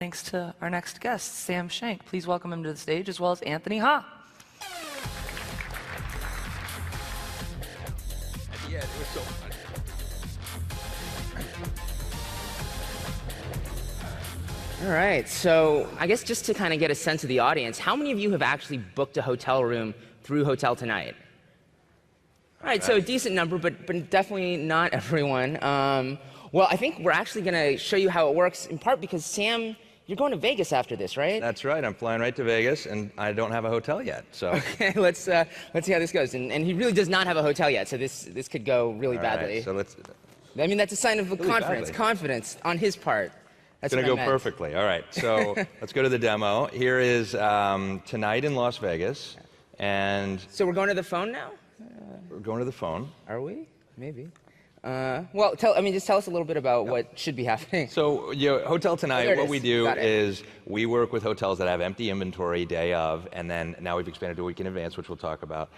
Thanks to our next guest, Sam Shank. Please welcome him to the stage, as well as Anthony Ha. Yeah, it was so funny. All right, so I guess just to kind of get a sense of the audience, how many of you have actually booked a hotel room through Hotel Tonight? All right, so a decent number, but definitely not everyone. Well, I think we're actually going to show you how it works, in part because, Sam, you're going to Vegas after this, right? That's right. I'm flying right to Vegas, and I don't have a hotel yet. So okay, let's see how this goes. And he really does not have a hotel yet, so this could go really badly. Right, so let's. I mean, that's a sign of really confidence on his part. It's going to go perfectly. All right, so let's go to the demo. Here is tonight in Las Vegas, and so we're going to the phone now. We're going to the phone. Are we? Maybe. Well, just tell us a little bit about what should be happening. So, Hotel Tonight, what we do is we work with hotels that have empty inventory day of, and then now we've expanded to a week in advance, which we'll talk about.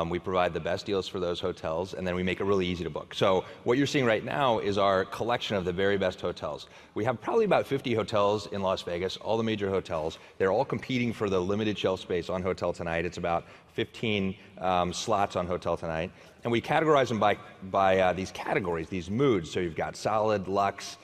We provide the best deals for those hotels, and then we make it really easy to book. So what you're seeing right now is our collection of the very best hotels. We have probably about 50 hotels in Las Vegas, all the major hotels. They're all competing for the limited shelf space on Hotel Tonight. It's about 15 slots on Hotel Tonight. And we categorize them by these categories, these moods. So you've got solid, luxe,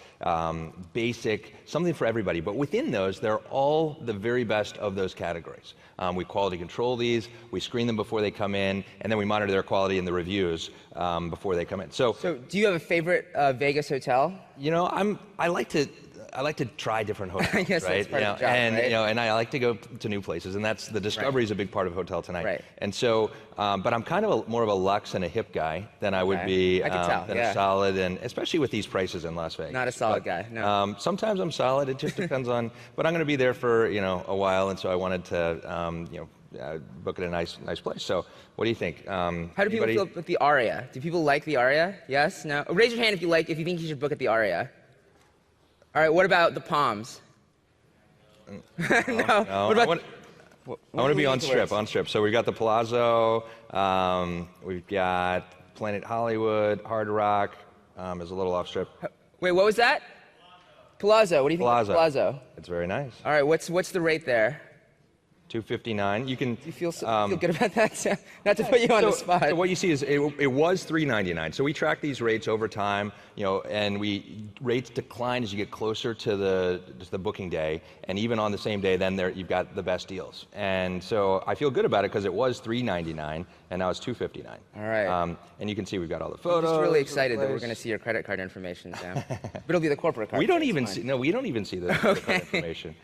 basic, something for everybody. But within those, they're all the very best of those categories. We quality control these, we screen them before they come in, and then we monitor their quality in the reviews before they come in. So do you have a favorite Vegas hotel? I like to try different hotels, yes, right? That's part of the job, right? And I like to go to new places, and that's the discovery is a big part of Hotel Tonight. Right. And so, but I'm kind of more of a luxe and a hip guy than I would be a solid, and especially with these prices in Las Vegas. Not a solid guy, no. Sometimes I'm solid. It just depends on. But I'm going to be there for a while, and so I wanted to book at a nice place. So, what do you think? How do people feel with the Aria? Do people like the Aria? Yes? No? Raise your hand if you think you should book at the Aria. All right, what about the Palms? No. What about, I want to be on Strip. So we've got the Palazzo, we've got Planet Hollywood, Hard Rock, is a little off Strip. Wait, what was that? Palazzo. What do you think of Palazzo? It's very nice. All right, what's the rate there? $259. You can. Do you feel good about that? Not to put you on the spot. So what you see is it was $399. So we track these rates over time, and rates decline as you get closer to the booking day, and even on the same day, then you've got the best deals. And so I feel good about it because it was $399, and now it's $259. All right. And you can see we've got all the photos. I'm just really excited that we're going to see your credit card information, Sam. But it'll be the corporate card. We don't even see the credit card information.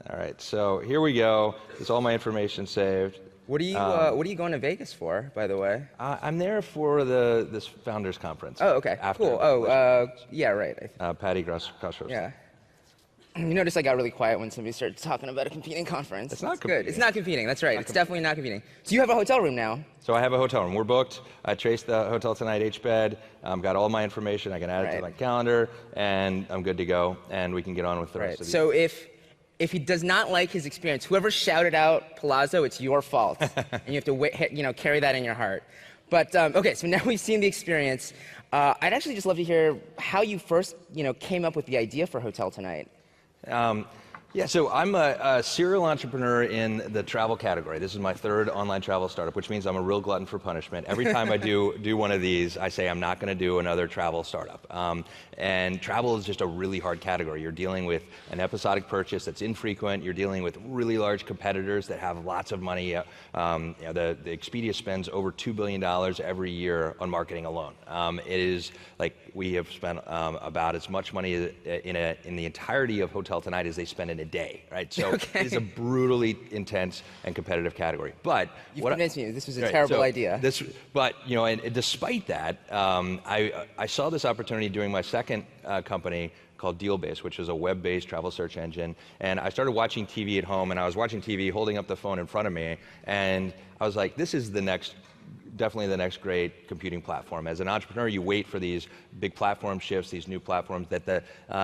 All right, so here we go. It's all my information saved. What are you going to Vegas for, by the way? I'm there for this founders conference. Oh, okay, cool. Yeah, right. Patty Crossroads. Yeah. You notice I got really quiet when somebody started talking about a competing conference. It's not competing. Good. It's not competing. That's right. It's definitely not competing. So you have a hotel room now. So I have a hotel room. We're booked. I traced the Hotel Tonight H-bed. Got all my information. I can add it to my calendar, and I'm good to go. And we can get on with the rest of the. So if he does not like his experience, whoever shouted out Palazzo, it's your fault, and you have to carry that in your heart. But okay, so now we've seen the experience. I'd actually just love to hear how you first came up with the idea for Hotel Tonight. Yeah, so I'm a serial entrepreneur in the travel category. This is my third online travel startup, which means I'm a real glutton for punishment. Every time I do one of these, I say I'm not going to do another travel startup. And travel is just a really hard category. You're dealing with an episodic purchase that's infrequent. You're dealing with really large competitors that have lots of money. The Expedia spends over $2 billion every year on marketing alone. It is like we have spent about as much money in the entirety of Hotel Tonight as they spend in a day, right? So it is a brutally intense and competitive category. But you convinced me this was a terrible idea. And despite that, I saw this opportunity doing my second company called DealBase, which is a web-based travel search engine. And I started watching TV at home, and I was watching TV holding up the phone in front of me, and I was like, this is the next definitely the next great computing platform. As an entrepreneur, you wait for these big platform shifts, these new platforms that the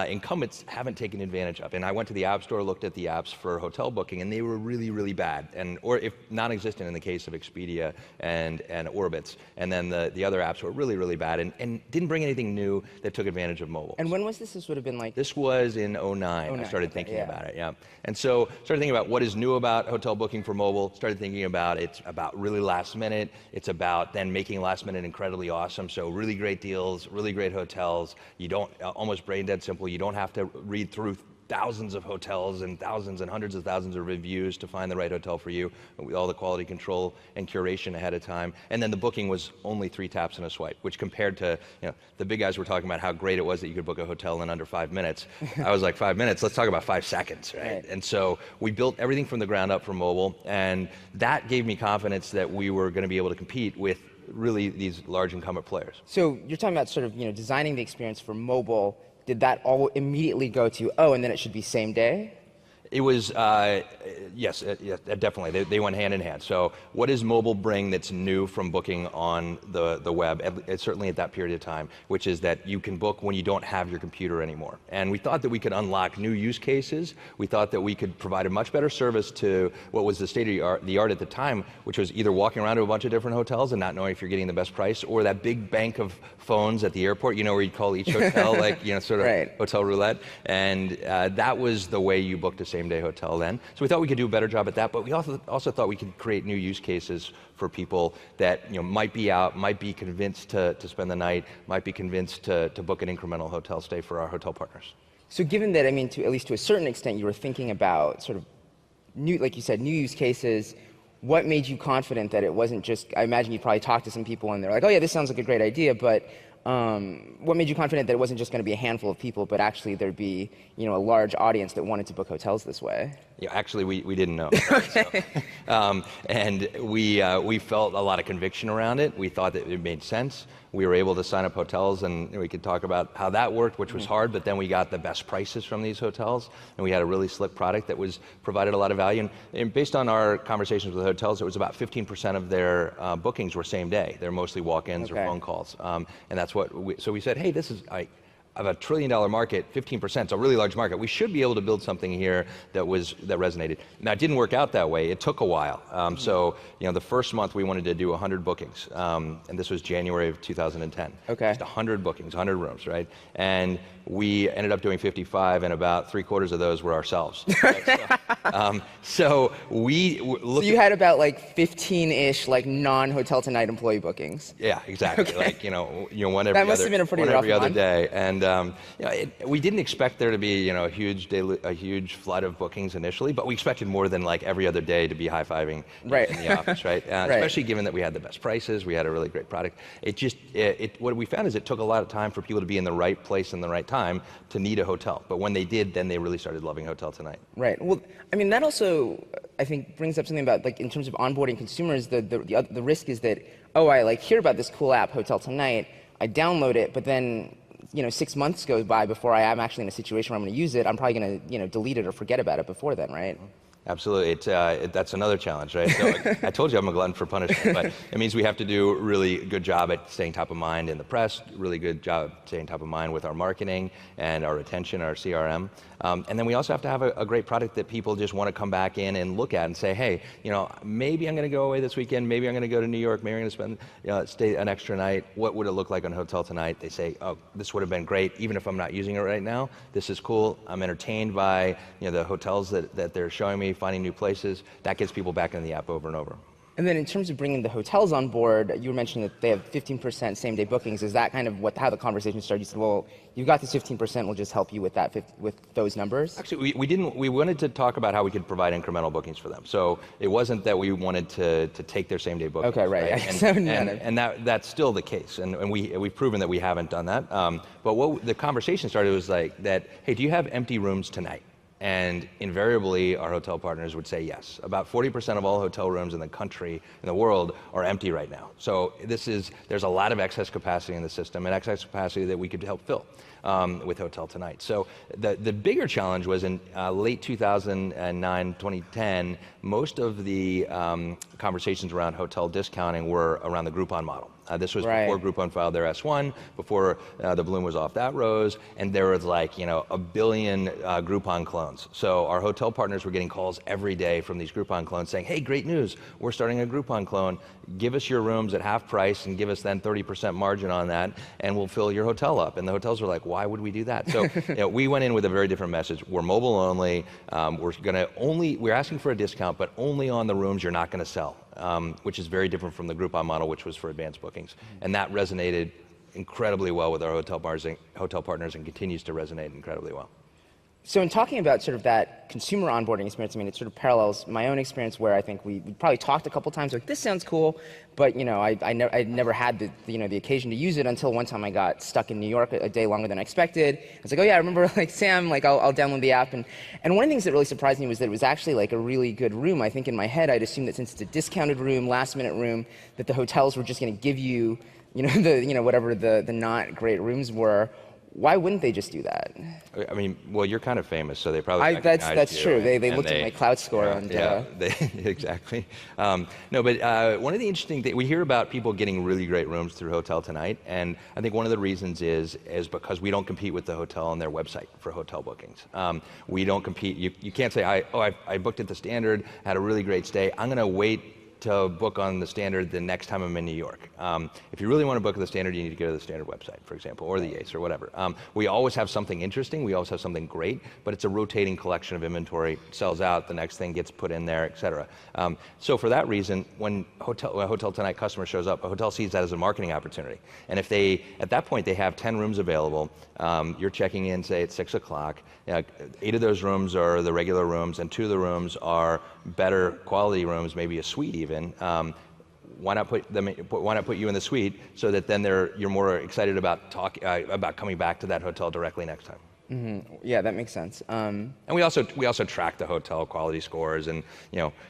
incumbents haven't taken advantage of. And I went to the App Store, looked at the apps for hotel booking, and they were really, really bad, or if non-existent in the case of Expedia and Orbitz. And then the other apps were really, really bad and didn't bring anything new that took advantage of mobile. And when was this? This would have been like? This was in 2009. I started thinking about it, yeah. And so started thinking about what is new about hotel booking for mobile, started thinking about it's about really last minute, it's about then making last minute incredibly awesome, so really great deals, really great hotels, you don't, almost brain dead simple, you don't have to read through thousands of hotels and thousands and hundreds of thousands of reviews to find the right hotel for you, with all the quality control and curation ahead of time. And then the booking was only 3 taps and a swipe, which compared to, the big guys were talking about how great it was that you could book a hotel in under 5 minutes. I was like, 5 minutes, let's talk about 5 seconds, right? And so we built everything from the ground up for mobile, and that gave me confidence that we were going to be able to compete with really these large incumbent players. So you're talking about sort of, designing the experience for mobile. Did that all immediately go to, oh, and then it should be same day? It was, yes, definitely. They went hand in hand. So what does mobile bring that's new from booking on the web, certainly at that period of time, which is that you can book when you don't have your computer anymore. And we thought that we could unlock new use cases. We thought that we could provide a much better service to what was the state of the art at the time, which was either walking around to a bunch of different hotels and not knowing if you're getting the best price, or that big bank of phones at the airport, where you call each hotel, like, sort of right. Hotel roulette. And that was the way you booked a same-day hotel then. So we thought we could do a better job at that, but we also thought we could create new use cases for people that might be out, might be convinced to spend the night, might be convinced to book an incremental hotel stay for our hotel partners. So given that, at least to a certain extent, you were thinking about sort of new, like you said, new use cases, what made you confident that it wasn't just, I imagine you probably talked to some people and they're like, oh yeah, this sounds like a great idea, but what made you confident that it wasn't just going to be a handful of people, but actually there'd be, a large audience that wanted to book hotels this way? Yeah, actually, we didn't know. Okay. And we felt a lot of conviction around it. We thought that it made sense. We were able to sign up hotels, and we could talk about how that worked, which was hard, but then we got the best prices from these hotels, and we had a really slick product that provided a lot of value. And based on our conversations with hotels, it was about 15% of their bookings were same day. They're mostly walk-ins or phone calls. And that's so we said, hey, this is, of a $1 trillion market, 15%, so a really large market. We should be able to build something here that resonated. Now, it didn't work out that way. It took a while. So, the first month we wanted to do 100 bookings, and this was January of 2010. Okay. Just 100 bookings, 100 rooms, right? And we ended up doing 55, and about 3/4 of those were ourselves. Right? So we looked. So you had about like 15-ish like non-Hotel Tonight employee bookings. Yeah, exactly. Okay. Like one every that must have been a pretty rough other month. day, and we didn't expect there to be a huge flood of bookings initially, but we expected more than like every other day to be high-fiving right. in the office, right? Right? Especially given that we had the best prices, we had a really great product. What we found is it took a lot of time for people to be in the right place in the right time to need a hotel. But when they did, then they really started loving Hotel Tonight. Right. Well, that also, I think, brings up something about, like, in terms of onboarding consumers, the risk is that, oh, I hear about this cool app, Hotel Tonight, I download it, but then 6 months goes by before I am actually in a situation where I'm going to use it. I'm probably going to delete it or forget about it before then, right? Absolutely. That's another challenge, right? So I told you I'm a glutton for punishment, but it means we have to do a really good job at staying top of mind in the press, really good job staying top of mind with our marketing and our retention, our CRM. And then we also have to have a great product that people just want to come back in and look at and say, hey, maybe I'm going to go away this weekend, maybe I'm going to go to New York, maybe I'm going to stay an extra night. What would it look like on Hotel Tonight? They say, oh, this would have been great, even if I'm not using it right now. This is cool. I'm entertained by the hotels that they're showing me, finding new places. That gets people back in the app over and over. And then in terms of bringing the hotels on board, you were mentioning that they have 15% same-day bookings. Is that kind of how the conversation started? You said, well, you got this 15%, we'll just help you with that, with those numbers? Actually, we wanted to talk about how we could provide incremental bookings for them. So it wasn't that we wanted to take their same-day bookings. Okay, right. And that's still the case. And we've proven that we haven't done that. But what the conversation started was like that, hey, do you have empty rooms tonight? And invariably, our hotel partners would say yes. About 40% of all hotel rooms in the country, in the world, are empty right now. So there's a lot of excess capacity in the system, and excess capacity that we could help fill. with Hotel Tonight. So the bigger challenge was in late 2009, 2010, most of the conversations around hotel discounting were around the Groupon model. This was before Groupon filed their S1, before the balloon was off that rose, and there was like, a billion Groupon clones. So our hotel partners were getting calls every day from these Groupon clones saying, hey, great news, we're starting a Groupon clone, give us your rooms at half price and give us then 30% margin on that, and we'll fill your hotel up. And the hotels were like, why would we do that? So we went in with a very different message. We're mobile only, we're asking for a discount, but only on the rooms you're not gonna sell. Which is very different from the Groupon model, which was for advanced bookings. And that resonated incredibly well with our hotel partners and continues to resonate incredibly well. So in talking about sort of that consumer onboarding experience, I mean, it sort of parallels my own experience where I think we probably talked a couple times like, this sounds cool, but I never had the occasion to use it until one time I got stuck in New York a day longer than I expected. I was like, oh yeah, I remember like Sam, like I'll download the app. And one of the things that really surprised me was that it was actually like a really good room. I think in my head, I'd assumed that since it's a discounted room, last minute room, that the hotels were just gonna give you, whatever the not great rooms were. Why wouldn't they just do that? I mean, well, you're kind of famous, so they probably that's true. They looked at my cloud score. Exactly. No, but one of the interesting things, we hear about people getting really great rooms through Hotel Tonight, and I think one of the reasons is because we don't compete with the hotel on their website for hotel bookings. We don't compete. You can't say, I booked at the Standard, had a really great stay. I'm going to wait to book on the Standard the next time I'm in New York. If you really want to book at the Standard, you need to go to the Standard website, for example, or the Yates or whatever. We always have something interesting, we always have something great, but it's a rotating collection of inventory, sells out, the next thing gets put in there, et cetera. So for that reason, when a Hotel Tonight customer shows up, a hotel sees that as a marketing opportunity. And if at that point they have 10 rooms available, you're checking in, say, at 6 o'clock, 8 of those rooms are the regular rooms, and 2 of the rooms are better quality rooms, maybe a suite even. Why not put you in the suite so that then you're more excited about coming back to that hotel directly next time? Mm-hmm. Yeah, that makes sense. And we also track the hotel quality scores, and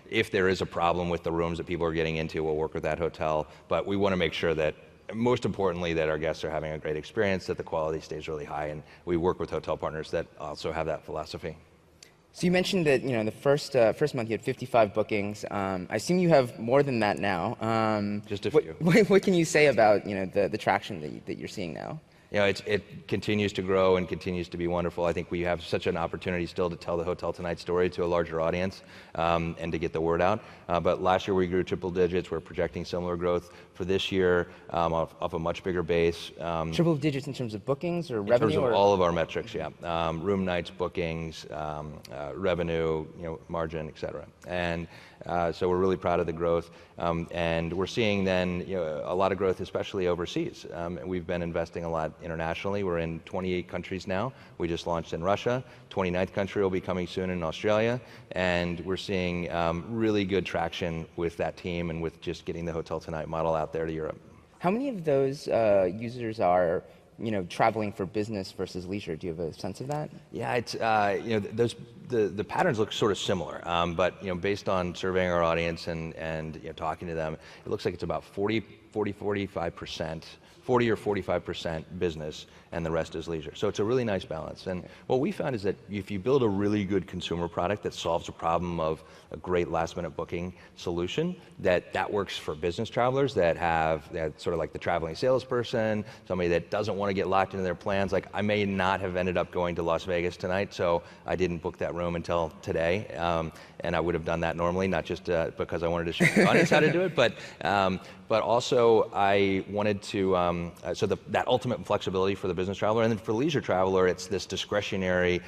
if there is a problem with the rooms that people are getting into, we'll work with that hotel. But we want to make sure that, most importantly, that our guests are having a great experience, that the quality stays really high, and we work with hotel partners that also have that philosophy. So you mentioned that the first month you had 55 bookings. I assume you have more than that now. Just a few. What can you say about the traction that you're seeing now? It continues to grow and continues to be wonderful. I think we have such an opportunity still to tell the Hotel Tonight story to a larger audience and to get the word out. But last year we grew triple digits. We're projecting similar growth for this year off a much bigger base. Triple digits in terms of bookings or revenue? In terms of all of our metrics, yeah. Room nights, bookings, revenue, margin, et cetera. And so we're really proud of the growth. And we're seeing then a lot of growth, especially overseas. We've been investing a lot internationally. We're in 28 countries now. We just launched in Russia. 29th country will be coming soon in Australia. And we're seeing really good traction with that team and with just getting the Hotel Tonight model out there to Europe. How many of those users are traveling for business versus leisure? Do you have a sense of that? Yeah, it's the patterns look sort of similar, but based on surveying our audience and talking to them, it looks like it's about 45% or 45% business, and the rest is leisure. So it's a really nice balance. And what we found is that if you build a really good consumer product that solves a problem of a great last-minute booking solution, that works for business travelers that have sort of like the traveling salesperson, somebody that doesn't want to get locked into their plans. Like, I may not have ended up going to Las Vegas tonight, so I didn't book that room until today, and I would have done that normally, not just because I wanted to show the audience how to do it, but also I wanted to, so that ultimate flexibility for the business traveler, and then for the leisure traveler, it's this discretionary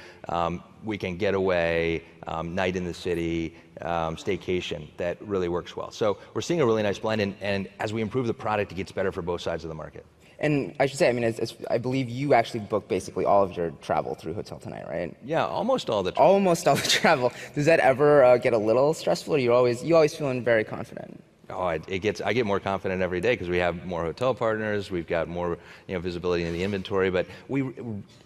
weekend getaway, night in the city, staycation that really works well. So we're seeing a really nice blend, and as we improve the product, it gets better for both sides of the market. And I should say, I mean, I believe you actually book basically all of your travel through Hotel Tonight, right? Yeah, almost all the travel. Almost all the travel. Does that ever get a little stressful, or you always feeling very confident? Oh, I get more confident every day because we have more hotel partners, we've got more visibility in the inventory, but we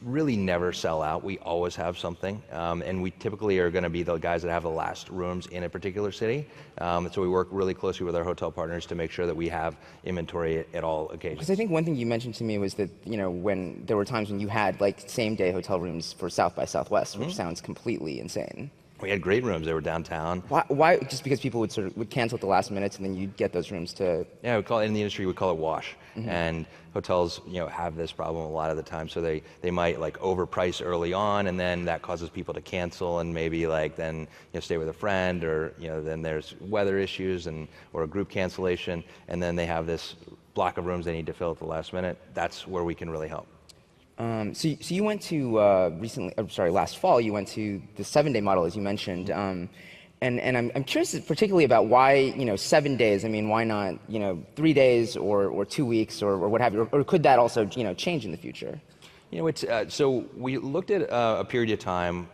really never sell out. We always have something, and we typically are going to be the guys that have the last rooms in a particular city. So we work really closely with our hotel partners to make sure that we have inventory at all occasions. Because I think one thing you mentioned to me was that when there were times when you had like same-day hotel rooms for South by Southwest, which sounds completely insane. We had great rooms. They were downtown. Why? Just because people would cancel at the last minute, and then you'd get those rooms to. Yeah, in the industry we call it wash, and hotels have this problem a lot of the time. So they might like overprice early on, and then that causes people to cancel, and maybe like then stay with a friend, or then there's weather issues or a group cancellation, and then they have this block of rooms they need to fill at the last minute. That's where we can really help. So you went to last fall, you went to the 7-day model, as you mentioned. And I'm curious particularly about why, 7 days. I mean, why not, 3 days or 2 weeks or what have you? Or could that also, change in the future? So we looked at a period of time.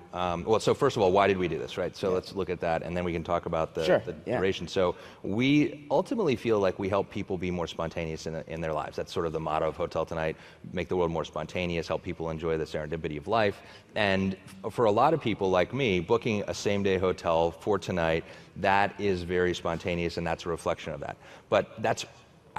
So first of all, why did we do this, right? So let's look at that, and then we can talk about the duration. So we ultimately feel like we help people be more spontaneous in their lives. That's sort of the motto of Hotel Tonight: make the world more spontaneous, help people enjoy the serendipity of life. And for a lot of people like me, booking a same-day hotel for tonight, that is very spontaneous, and that's a reflection of that. But that's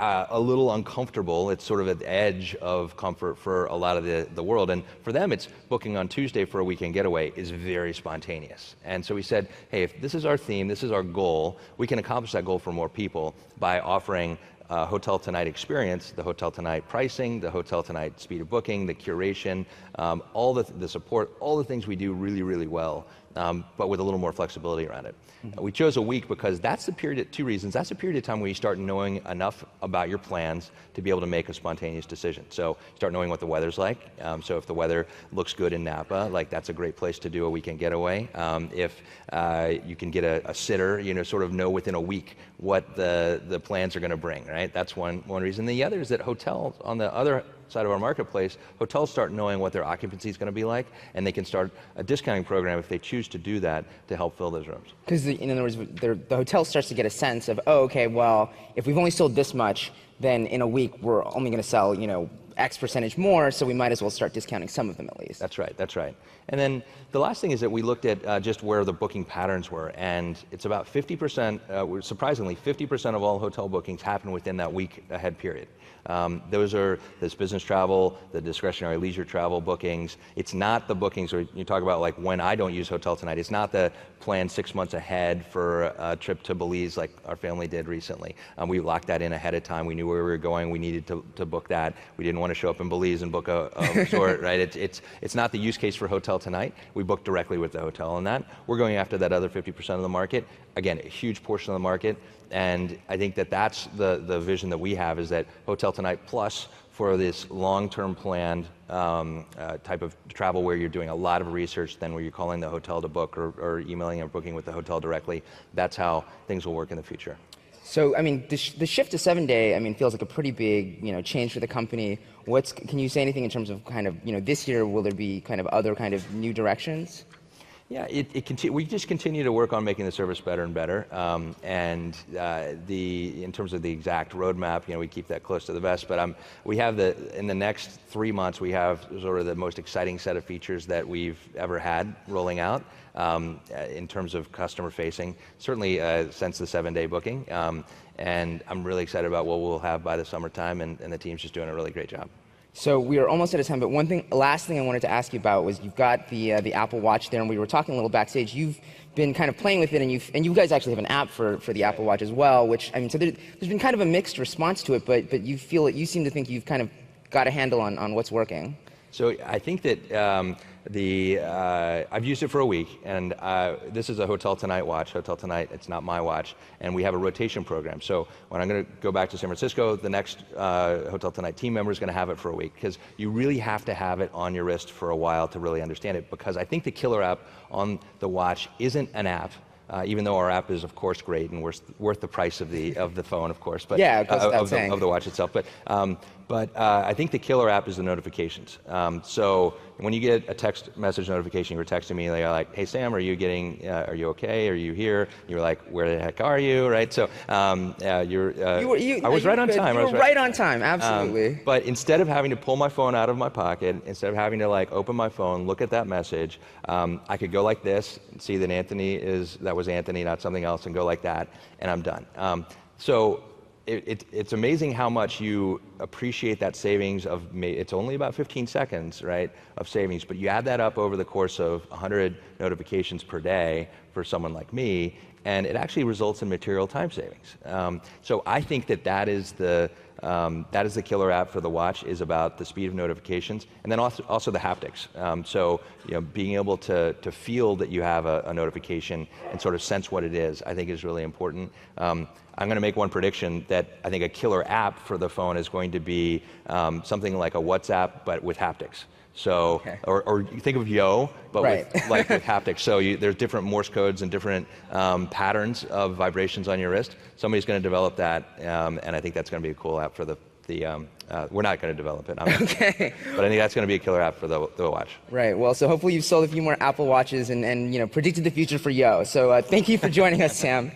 a little uncomfortable. It's sort of at the edge of comfort for a lot of the world. And for them, it's booking on Tuesday for a weekend getaway is very spontaneous. And so we said, hey, if this is our theme, this is our goal, we can accomplish that goal for more people by offering Hotel Tonight experience, the Hotel Tonight pricing, the Hotel Tonight speed of booking, the curation, all the support, all the things we do really, really well, but with a little more flexibility around it. We chose a week because that's the period, 2 reasons. That's the period of time where you start knowing enough about your plans to be able to make a spontaneous decision. So start knowing what the weather's like. So if the weather looks good in Napa, like that's a great place to do a weekend getaway. If you can get a sitter, sort of know within a week what the plans are going to bring, right? That's one reason. The other is that hotels, on the other side of our marketplace, hotels start knowing what their occupancy is going to be like, and they can start a discounting program if they choose to do that to help fill those rooms. Because in other words, the hotel starts to get a sense of, oh, okay, well, if we've only sold this much, then in a week we're only going to sell, X percentage more, so we might as well start discounting some of them at least. That's right. And then the last thing is that we looked at just where the booking patterns were, and it's about 50%, surprisingly, 50% of all hotel bookings happen within that week ahead period. Those are this business travel, the discretionary leisure travel bookings. It's not the bookings where you talk about like when I don't use Hotel Tonight. It's not the plan 6 months ahead for a trip to Belize like our family did recently. We locked that in ahead of time. We knew where we were going. We needed to book that. We didn't want to show up in Belize and book a resort, right? It's not the use case for Hotel Tonight. We book directly with the hotel on that. We're going after that other 50% of the market. Again, a huge portion of the market. And I think that's the vision that we have, is that Hotel Tonight Plus for this long-term planned type of travel where you're doing a lot of research, then where you're calling the hotel to book or emailing or booking with the hotel directly. That's how things will work in the future. So, I mean, the shift to 7-day, feels like a pretty big, change for the company. Can you say anything in terms of kind of, this year, will there be kind of other kind of new directions? Yeah, we just continue to work on making the service better and better. In terms of the exact roadmap, we keep that close to the vest. But we have in the next 3 months, we have sort of the most exciting set of features that we've ever had rolling out in terms of customer facing, certainly since the 7-day booking. And I'm really excited about what we'll have by the summertime, and the team's just doing a really great job. So we are almost out of time, but last thing I wanted to ask you about was you've got the Apple Watch there, and we were talking a little backstage. You've been kind of playing with it, and you guys actually have an app for the Apple Watch as well. Which so there's been kind of a mixed response to it, but you seem to think you've kind of got a handle on what's working. So I think that I've used it for a week, and this is a Hotel Tonight watch. Hotel Tonight, it's not my watch, and we have a rotation program. So when I'm going to go back to San Francisco, the next Hotel Tonight team member is going to have it for a week, because you really have to have it on your wrist for a while to really understand it. Because I think the killer app on the watch isn't an app. Even though our app is, of course, great and worth the price of the phone, of course, but yeah, of the watch itself. But I think the killer app is the notifications. So when you get a text message notification, you were texting me, they're like, hey Sam, are you okay? Are you here? You're like, where the heck are you, right? So I was right on time. You were right on time, absolutely. But instead of having to pull my phone out of my pocket, instead of having to like open my phone, look at that message, I could go like this, and see that that was Anthony, not something else, and go like that, and I'm done. So it's amazing how much you appreciate that savings of, it's only about 15 seconds, right, of savings, but you add that up over the course of 100 notifications per day for someone like me, and it actually results in material time savings. So I think that is the killer app for the watch, is about the speed of notifications, and then also the haptics. So being able to feel that you have a notification and sort of sense what it is, I think is really important. I'm going to make one prediction that I think a killer app for the phone is going to be something like a WhatsApp, but with haptics. So, okay. or you think of Yo, but right. with haptics. So there's different Morse codes and different patterns of vibrations on your wrist. Somebody's going to develop that, and I think that's going to be a cool app for we're not going to develop it. Okay. But I think that's going to be a killer app for the watch. Right. Well, so hopefully you've sold a few more Apple Watches and predicted the future for Yo. So thank you for joining us, Sam.